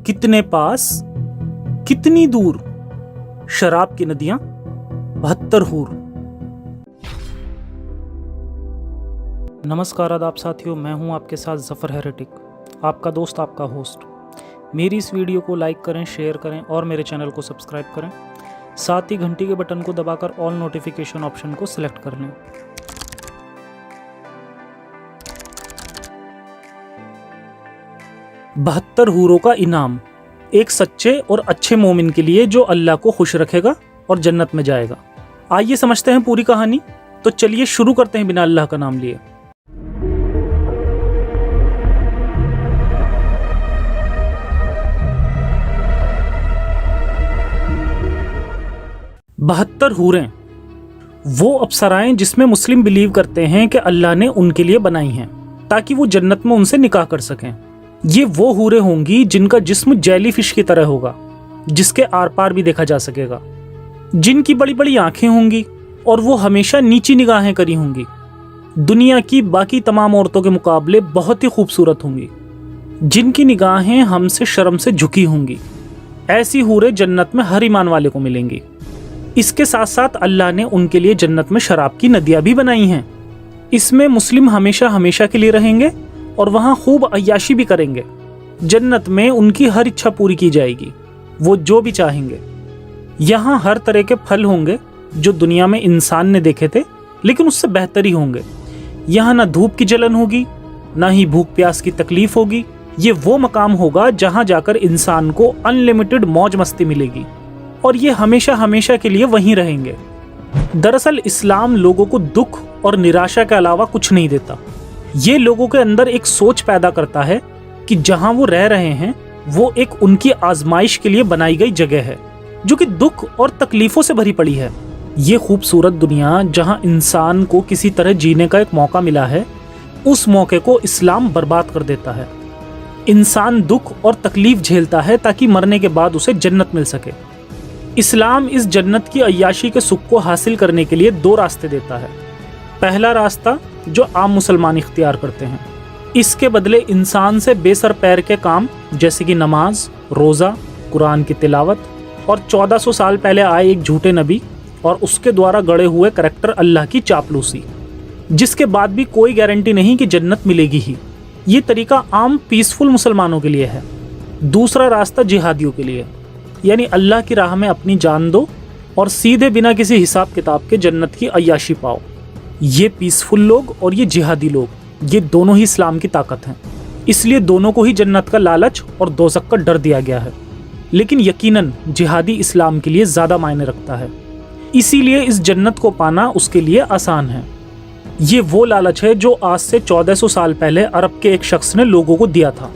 कितने पास कितनी दूर, शराब की नदियां 72 हूर। नमस्कार आदाब साथियों, मैं हूं आपके साथ जफर हेरेटिक, आपका दोस्त, आपका होस्ट। मेरी इस वीडियो को लाइक करें, शेयर करें और मेरे चैनल को सब्सक्राइब करें। साथ ही घंटी के बटन को दबाकर ऑल नोटिफिकेशन ऑप्शन को सिलेक्ट कर लें। बहत्तर हूरों का इनाम, एक सच्चे और अच्छे मोमिन के लिए जो अल्लाह को खुश रखेगा और जन्नत में जाएगा। आइए समझते हैं पूरी कहानी। तो चलिए शुरू करते हैं बिना अल्लाह का नाम लिए। बहत्तर हूरें वो अप्सराएं जिसमें मुस्लिम बिलीव करते हैं कि अल्लाह ने उनके लिए बनाई हैं ताकि वो जन्नत में उनसे निकाह कर सकें। ये वो हूरें होंगी जिनका जिस्म जेली फिश की तरह होगा, जिसके आर पार भी देखा जा सकेगा, जिनकी बड़ी बड़ी आंखें होंगी और वो हमेशा नीची निगाहें करी होंगी। दुनिया की बाकी तमाम औरतों के मुकाबले बहुत ही खूबसूरत होंगी, जिनकी निगाहें हमसे शर्म से झुकी होंगी। ऐसी हूरें जन्नत में हर ईमान वाले को मिलेंगी। इसके साथ साथ अल्लाह ने उनके लिए जन्नत में शराब की नदियां भी बनाई हैं। इसमें मुस्लिम हमेशा हमेशा के लिए रहेंगे और वहां खूब अय्याशी भी करेंगे। जन्नत में उनकी हर इच्छा पूरी की जाएगी, वो जो भी चाहेंगे। यहाँ हर तरह के फल होंगे जो दुनिया में इंसान ने देखे थे, लेकिन उससे बेहतर ही होंगे। यहाँ ना धूप की जलन होगी, ना ही भूख प्यास की तकलीफ होगी। ये वो मकाम होगा जहाँ जाकर इंसान को अनलिमिटेड मौज मस्ती मिलेगी और ये हमेशा हमेशा के लिए वहीं रहेंगे। दरअसल इस्लाम लोगों को दुख और निराशा के अलावा कुछ नहीं देता। ये लोगों के अंदर एक सोच पैदा करता है कि जहां वो रह रहे हैं वो एक उनकी आजमाइश के लिए बनाई गई जगह है, जो कि दुख और तकलीफों से भरी पड़ी है। ये खूबसूरत दुनिया जहां इंसान को किसी तरह जीने का एक मौका मिला है, उस मौके को इस्लाम बर्बाद कर देता है। इंसान दुख और तकलीफ झेलता है ताकि मरने के बाद उसे जन्नत मिल सके। इस्लाम इस जन्नत की अय्याशी के सुख को हासिल करने के लिए दो रास्ते देता है। पहला रास्ता जो आम मुसलमान इख्तियार करते हैं, इसके बदले इंसान से बेसर पैर के काम जैसे कि नमाज, रोज़ा, कुरान की तिलावत और 1400 साल पहले आए एक झूठे नबी और उसके द्वारा गढ़े हुए करैक्टर अल्लाह की चापलूसी, जिसके बाद भी कोई गारंटी नहीं कि जन्नत मिलेगी ही। ये तरीका आम पीसफुल मुसलमानों के लिए है। दूसरा रास्ता जिहादियों के लिए, यानी अल्लाह की राह में अपनी जान दो और सीधे बिना किसी हिसाब किताब के जन्नत की अय्याशी पाओ। ये पीसफुल लोग और ये जिहादी लोग, ये दोनों ही इस्लाम की ताकत हैं। इसलिए दोनों को ही जन्नत का लालच और दोज़ख का डर दिया गया है। लेकिन यकीनन जिहादी इस्लाम के लिए ज़्यादा मायने रखता है, इसीलिए इस जन्नत को पाना उसके लिए आसान है। ये वो लालच है जो आज से 1400 साल पहले अरब के एक शख्स ने लोगों को दिया था,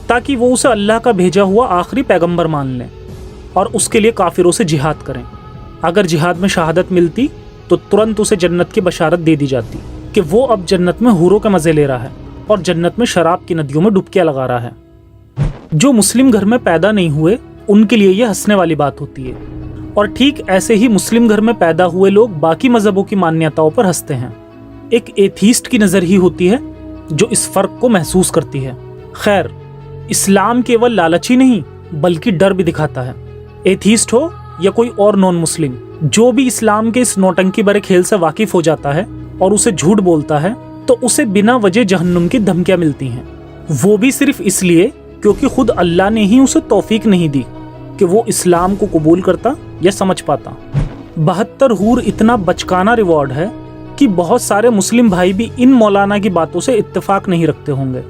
ताकि वो उसे अल्लाह का भेजा हुआ आखिरी पैगंबर मान लें और उसके लिए काफिरों से जिहाद करें। अगर जिहाद में शहादत मिलती तो तुरंत उसे जन्नत की बशारत दे दी जाती कि वो अब जन्नत में हूरों के मज़े ले रहा है और जन्नत में शराब की नदियों में डुबकियां लगा रहा है। जो मुस्लिम घर में पैदा नहीं हुए उनके लिए यह हंसने वाली बात होती है, और ठीक ऐसे ही मुस्लिम घर में पैदा हुए लोग बाकी मजहबों की मान्यताओं पर हंसते हैं। एक एथीस्ट की नज़र ही होती है जो इस फर्क को महसूस करती है। खैर, इस्लाम केवल लालच ही नहीं बल्कि डर भी दिखाता है। एथीस्ट हो या कोई और नॉन मुस्लिम, जो भी इस्लाम के इस नौटंकी भरे खेल से वाकिफ हो जाता है और उसे झूठ बोलता है तो उसे बिना वजह जहन्नुम की धमकियां मिलती हैं। वो भी सिर्फ इसलिए क्योंकि खुद अल्लाह ने ही उसे तौफीक नहीं दी कि वो इस्लाम को कबूल करता या समझ पाता। 72 हूर इतना बचकाना रिवॉर्ड है कि बहुत सारे मुस्लिम भाई भी इन मौलाना की बातों से इत्तेफाक नहीं रखते होंगे।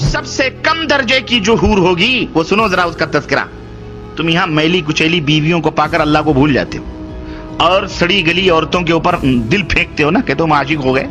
सबसे कम दर्जे की जो हूर होगी वो सुनो जरा उसका तज़किरा। तुम यहाँ मैली कुचैली बीवियों को पाकर अल्लाह को भूल जाते हो और सड़ी गली औरतों के ऊपर दिल फेंकते हो ना कि तुम आशिक हो गए,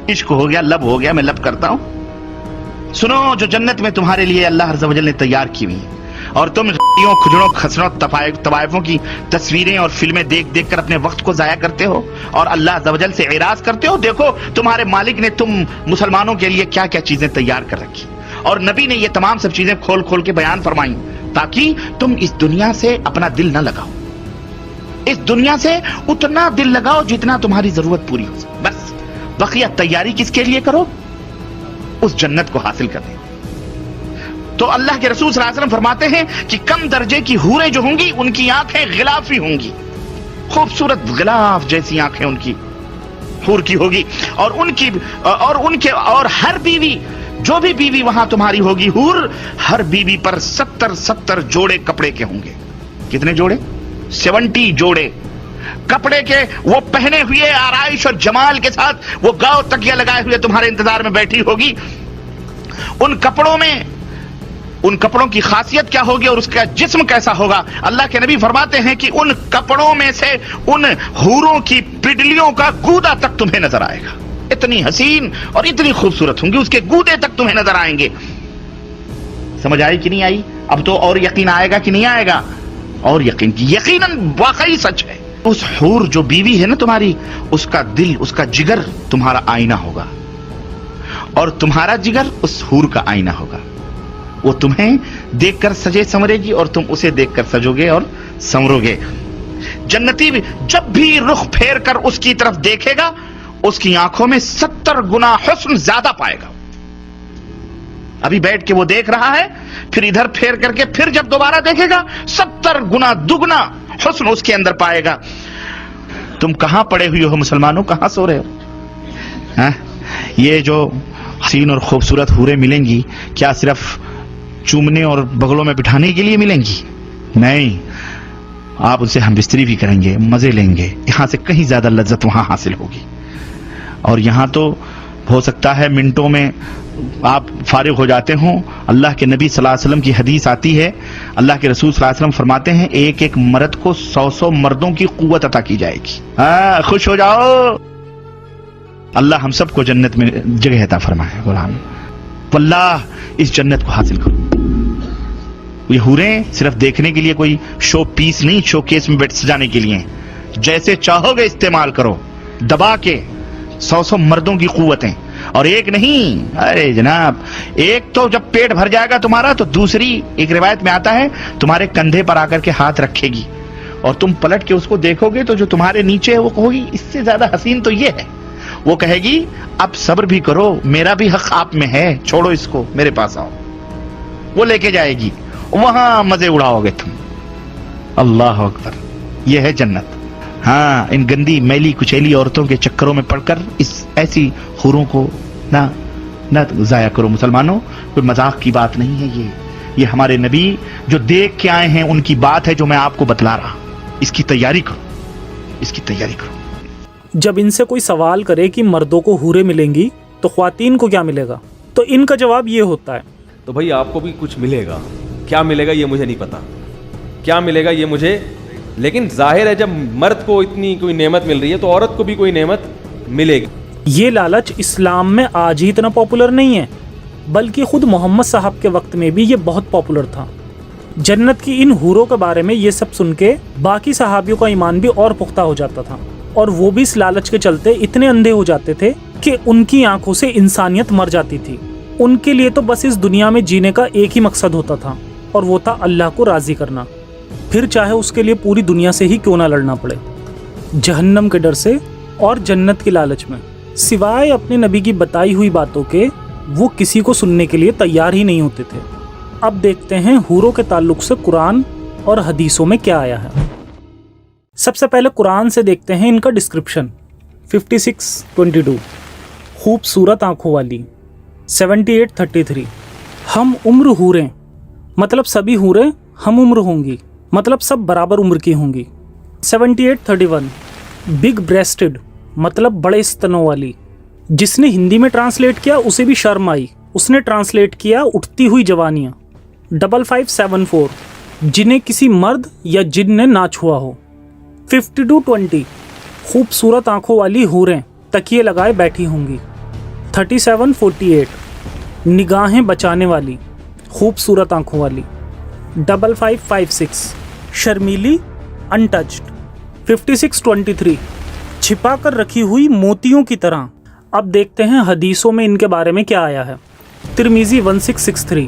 इश्क हो गया, लब हो गया, मैं लब करता हूँ। सुनो, जो जन्नत में तुम्हारे लिए अल्लाह अज़्ज़ व जल ने तैयार की हुई है और तुम खुजड़ों खसरों तवाइफों की तस्वीरें और फिल्में देख देख कर अपने वक्त को जाया करते हो और अल्लाह अज़्ज़ व जल से एराज करते हो। देखो तुम्हारे मालिक ने तुम मुसलमानों के लिए क्या क्या चीजें तैयार कर रखी, और नबी ने ये तमाम सब चीजें खोल खोल के बयान फरमाई ताकि तुम इस दुनिया से अपना दिल न लगाओ। इस दुनिया से उतना दिल लगाओ जितना तुम्हारी जरूरत पूरी हो सके। बस बकिया तैयारी किसके लिए करो? उस जन्नत को हासिल करने। تو اللہ کے رسول صلی اللہ علیہ وسلم فرماتے ہیں کہ کم درجے کی حوریں جو ہوں گی ان کی آنکھیں غلافی ہوں گی، خوبصورت غلاف جیسی آنکھیں ان کی حور کی ہوگی، اور ہر بیوی، جو بھی بیوی وہاں تمہاری ہوگی حور، ہر بیوی پر 70 جوڑے کپڑے کے ہوں گے۔ کتنے جوڑے؟ 70 جوڑے کپڑے کے، وہ پہنے ہوئے آرائش اور جمال کے ساتھ وہ گاؤ تکیہ لگائے ہوئے تمہارے انتظار میں بیٹھی ہوگی۔ ان کپڑوں کی خاصیت کیا ہوگی اور اس کا جسم کیسا ہوگا؟ اللہ کے نبی فرماتے ہیں کہ ان کپڑوں میں سے ان حوروں کی پڈلیوں کا گودا تک تمہیں نظر آئے گا۔ اتنی حسین اور اتنی خوبصورت ہوں گی، اس کے گودے تک تمہیں نظر آئیں گے۔ سمجھ آئی کہ نہیں آئی؟ اب تو اور یقین آئے گا کہ نہیں آئے گا؟ اور یقیناً واقعی سچ ہے۔ اس حور جو بیوی ہے نا تمہاری، اس کا دل، اس کا جگر تمہارا آئینہ ہوگا، اور تمہارا جگر اس حور کا آئینہ ہوگا۔ وہ تمہیں دیکھ کر سجے سنورے گی اور تم اسے دیکھ کر سجو گے اور سنورو گے۔ جنتی جب بھی رخ پھیر کر اس کی طرف دیکھے گا، اس کی آنکھوں میں 70 گنا حسن زیادہ پائے گا۔ ابھی بیٹھ کے وہ دیکھ رہا ہے، پھر ادھر پھیر کر کے پھر جب دوبارہ دیکھے گا 70 گنا دگنا حسن اس کے اندر پائے گا۔ تم کہاں پڑے ہوئے ہو مسلمانوں، کہاں سو رہے ہو؟ یہ جو حسین اور خوبصورت حوریں ملیں گی، کیا صرف چومنے اور بغلوں میں بٹھانے کے لیے ملیں گی؟ نہیں، آپ ان سے ہم بستری بھی کریں گے، مزے لیں گے، یہاں سے کہیں زیادہ لذت وہاں حاصل ہوگی۔ اور یہاں تو ہو سکتا ہے منٹوں میں آپ فارغ ہو جاتے ہوں۔ اللہ کے نبی صلی اللہ علیہ وسلم کی حدیث آتی ہے، اللہ کے رسول صلی اللہ علیہ وسلم فرماتے ہیں ایک ایک مرد کو 100 مردوں کی قوت عطا کی جائے گی۔ خوش ہو جاؤ، اللہ ہم سب کو جنت میں جگہ عطا فرمائے۔ غلام واللہ اس جنت کو حاصل کرو۔ یہ حوریں صرف دیکھنے کے لیے کوئی شو پیس نہیں، شو کیس میں بیٹھ سجانے کے لیے، جیسے چاہو گے استعمال کرو، دبا کے 100 مردوں کی قوتیں۔ اور ایک نہیں، ارے جناب، ایک تو جب پیٹ بھر جائے گا تمہارا تو دوسری ایک روایت میں آتا ہے تمہارے کندھے پر آ کر کے ہاتھ رکھے گی، اور تم پلٹ کے اس کو دیکھو گے تو جو تمہارے نیچے ہے وہ کہو گی اس سے زیادہ حسین تو یہ ہے۔ وہ کہے گی اب صبر بھی کرو، میرا بھی حق آپ میں ہے، چھوڑو اس کو، میرے پاس آؤ۔ وہ لے کے جائے گی، وہاں مزے اڑاؤ گے تم۔ اللہ اکبر، یہ ہے جنت۔ ہاں، ان گندی میلی کچیلی عورتوں کے چکروں میں پڑ کر اس ایسی حوروں کو نہ ضائع کرو مسلمانوں۔ کوئی مذاق کی بات نہیں ہے، یہ ہمارے نبی جو دیکھ کے آئے ہیں ان کی بات ہے جو میں آپ کو بتلا رہا۔ اس کی تیاری کرو، اس کی تیاری کرو۔ جب ان سے کوئی سوال کرے کہ مردوں کو حوریں ملیں گی تو خواتین کو کیا ملے گا، تو ان کا جواب یہ ہوتا ہے تو بھائی آپ کو بھی کچھ ملے گا، کیا ملے گا یہ مجھے نہیں پتا، کیا ملے گا یہ مجھے، لیکن ظاہر ہے جب مرد کو اتنی کوئی نعمت مل رہی ہے تو عورت کو بھی کوئی نعمت ملے گی۔ یہ لالچ اسلام میں آج ہی اتنا پاپولر نہیں ہے، بلکہ خود محمد صاحب کے وقت میں بھی یہ بہت پاپولر تھا۔ جنت کی ان حوروں کے بارے میں یہ سب سن کے باقی صحابیوں کا ایمان بھی اور پختہ ہو جاتا تھا، اور وہ بھی اس لالچ کے چلتے اتنے اندھے ہو جاتے تھے کہ ان کی آنکھوں سے انسانیت مر جاتی تھی۔ ان کے لیے تو بس اس دنیا میں جینے کا ایک ہی مقصد ہوتا تھا، اور وہ تھا اللہ کو راضی کرنا، پھر چاہے اس کے لیے پوری دنیا سے ہی کیوں نہ لڑنا پڑے، جہنم کے ڈر سے اور جنت کی لالچ میں۔ سوائے اپنے نبی کی بتائی ہوئی باتوں کے وہ کسی کو سننے کے لیے تیار ہی نہیں ہوتے تھے۔ اب دیکھتے ہیں حوروں کے تعلق سے قرآن اور حدیثوں میں کیا آیا ہے۔ سب سے پہلے قرآن سے دیکھتے ہیں ان کا ڈسکرپشن۔ 56:22 خوبصورت آنکھوں والی۔ 78:33 ہم عمر حوریں، مطلب سبھی حوریں ہم عمر ہوں گی، مطلب سب برابر عمر کی ہوں گی۔ 78:31 بگ بریسٹڈ، مطلب بڑے استنوں والی۔ جس نے ہندی میں ٹرانسلیٹ کیا اسے بھی شرم آئی، اس نے ٹرانسلیٹ کیا اٹھتی ہوئی جوانیاں۔ 5574 جنہیں کسی مرد یا جن نے نہ چھوا ہو۔ 52:20 خوبصورت آنکھوں والی حوریں تکیے لگائے بیٹھی ہوں گی۔ 37:48 نگاہیں بچانے والی، خوبصورت آنکھوں والی۔ 5556 شرمیلی، انٹچڈ۔ 56:23 چھپا کر رکھی ہوئی موتیوں کی طرح۔ اب دیکھتے ہیں حدیثوں میں ان کے بارے میں کیا آیا ہے۔ ترمذی 1663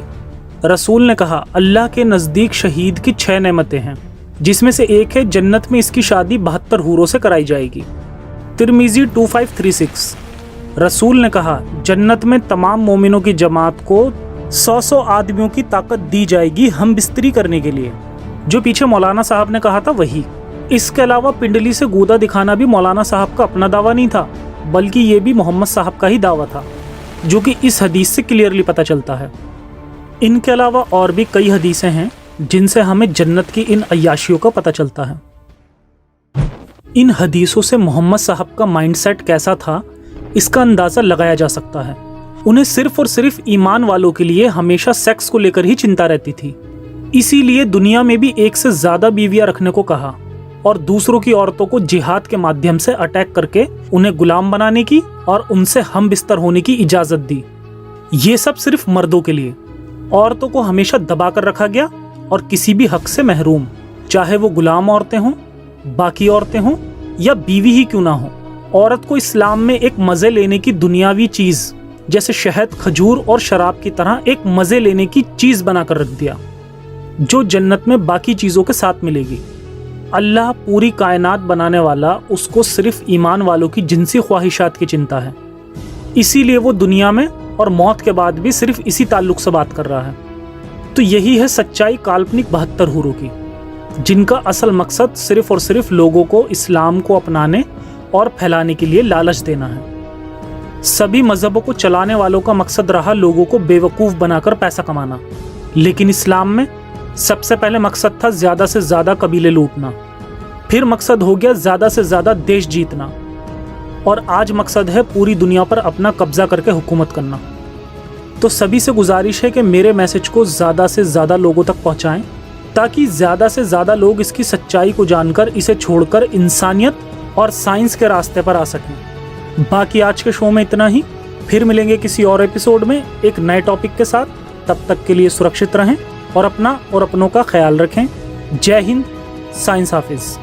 رسول نے کہا اللہ کے نزدیک شہید کی 6 نعمتیں ہیں، جس میں سے ایک ہے جنت میں اس کی شادی 72 حوروں سے کرائی جائے گی۔ ترمذی 2536 رسول نے کہا جنت میں تمام مومنوں کی جماعت کو 100 आदमियों की ताकत दी जाएगी हम बिस्तरी करने के लिए। जो पीछे मौलाना साहब ने कहा था वही। इसके अलावा पिंडली से गूदा दिखाना भी मौलाना साहब का अपना दावा नहीं था, बल्कि ये भी मोहम्मद साहब का ही दावा था, जो कि इस हदीस से क्लियरली पता चलता है। इनके अलावा और भी कई हदीसें हैं जिनसे हमें जन्नत की इन अय्याशियों का पता चलता है। इन हदीसों से मोहम्मद साहब का माइंडसेट कैसा था इसका अंदाज़ा लगाया जा सकता है। उन्हें सिर्फ और सिर्फ ईमान वालों के लिए हमेशा सेक्स को लेकर ही चिंता रहती थी, इसीलिए दुनिया में भी एक से ज़्यादा बीवियां रखने को कहा और दूसरों की औरतों को जिहाद के माध्यम से अटैक करके उन्हें गुलाम बनाने की और उनसे हम बिस्तर होने की इजाज़त दी। ये सब सिर्फ मर्दों के लिए। औरतों को हमेशा दबा कर रखा गया और किसी भी हक से महरूम, चाहे वो गुलाम औरतें हों, बाकी औरतें हों या बीवी ही क्यों ना हो। औरत को इस्लाम में एक मज़े लेने की दुनियावी चीज़ जैसे शहद, खजूर और शराब की तरह एक मज़े लेने की चीज़ बनाकर रख दिया, जो जन्नत में बाकी चीज़ों के साथ मिलेगी। अल्लाह पूरी कायनात बनाने वाला, उसको सिर्फ ईमान वालों की जिनसी ख्वाहिशात की चिंता है, इसीलिए वो दुनिया में और मौत के बाद भी सिर्फ इसी ताल्लुक से बात कर रहा है। तो यही है सच्चाई काल्पनिक 72 हूरों की, जिनका असल मकसद सिर्फ और सिर्फ लोगों को इस्लाम को अपनाने और फैलाने के लिए लालच देना है। सभी मजहबों को चलाने वालों का मकसद रहा लोगों को बेवकूफ़ बनाकर पैसा कमाना, लेकिन इस्लाम में सबसे पहले मकसद था ज़्यादा से ज़्यादा कबीले लूटना, फिर मकसद हो गया ज़्यादा से ज़्यादा देश जीतना, और आज मकसद है पूरी दुनिया पर अपना कब्जा करके हुकूमत करना। तो सभी से गुजारिश है कि मेरे मैसेज को ज़्यादा से ज़्यादा लोगों तक पहुँचाएँ, ताकि ज़्यादा से ज़्यादा लोग इसकी सच्चाई को जानकर इसे छोड़कर इंसानियत और साइंस के रास्ते पर आ सकें। बाकी आज के शो में इतना ही, फिर मिलेंगे किसी और एपिसोड में एक नए टॉपिक के साथ। तब तक के लिए सुरक्षित रहें और अपना और अपनों का ख्याल रखें। जय हिंद, साइंस हाफिज़।